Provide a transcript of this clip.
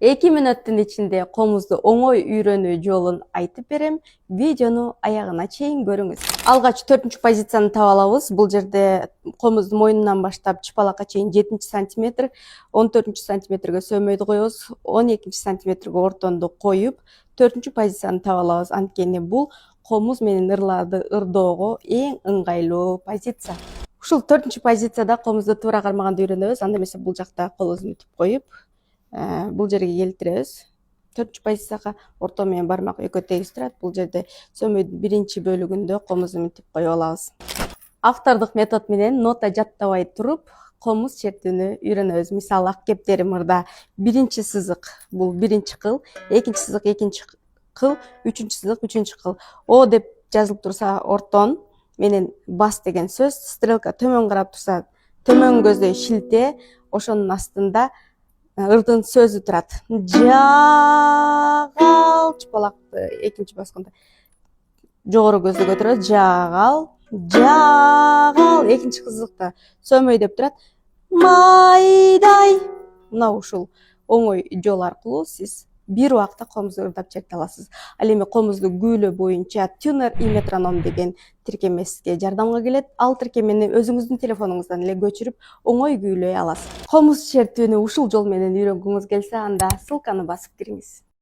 2 мүнөттүн ичинде комузду оңой үйрөнүү жолун айтып берем. Видеону аягына чейин көрүңүз. Алгач 4-чү позицияны таап алабыз. Бул жерде комуздун мойнунан баштап чыпалакка чейин 7 сантиметр, 14 сантиметрге сөмөйдү коебуз, 12 сантиметрге ортондо коюп, 4-чү позицияны таап алабыз. Анткени бул комуз менен ырларды ырдоого эң ыңгайлуу позиция. Ушул 4-чү позицияда комузду туура кармаганды үйрөнөбүз. Анда эмесе бул жакта колубузду бүтүп коюп, бул жерге келтиребиз. 4-чү позицияга орто менен бармак экөө тегиз турат. Бул жерде сөмөйдүн биринчи бөлүгүндө комузду мынтип коюп алабыз. Автордук метод менен нота жаттабай туруп комуз чертүүнү үйрөнөбүз. Мисалы, ак кептери мырда биринчи сызык бул биринчи кыл, экинчи сызык экинчи кыл, үчүнчү сызык үчүнчү кыл. О деп жазылып турса ортон менен бас деген сөз, стрелка төмөн карап турса төмөн көздөй шилте, ошонун астында ырдын сөзү турат. Жагал, чыпалакты экинчи басканда жогору көздү көтөрөбүз. Жагал, жагал, экинчи сызыкта сөмөй деп турат. Майдай. Мына ушул оңой жол аркылуу сиз бир убакта комузду ырдап черте аласыз. Ал эми комузду күүлөө боюнча tuner и метроном деген тиркемеске жардамга келет. Ал тиркемени өзүңүздүн телефонуңуздан эле көчүрүп оңой күүлөй аласыз. Комуз чертүүнү ушул жол менен үйрөнгүңүз келсе, анда ссылканы басып кириңиз.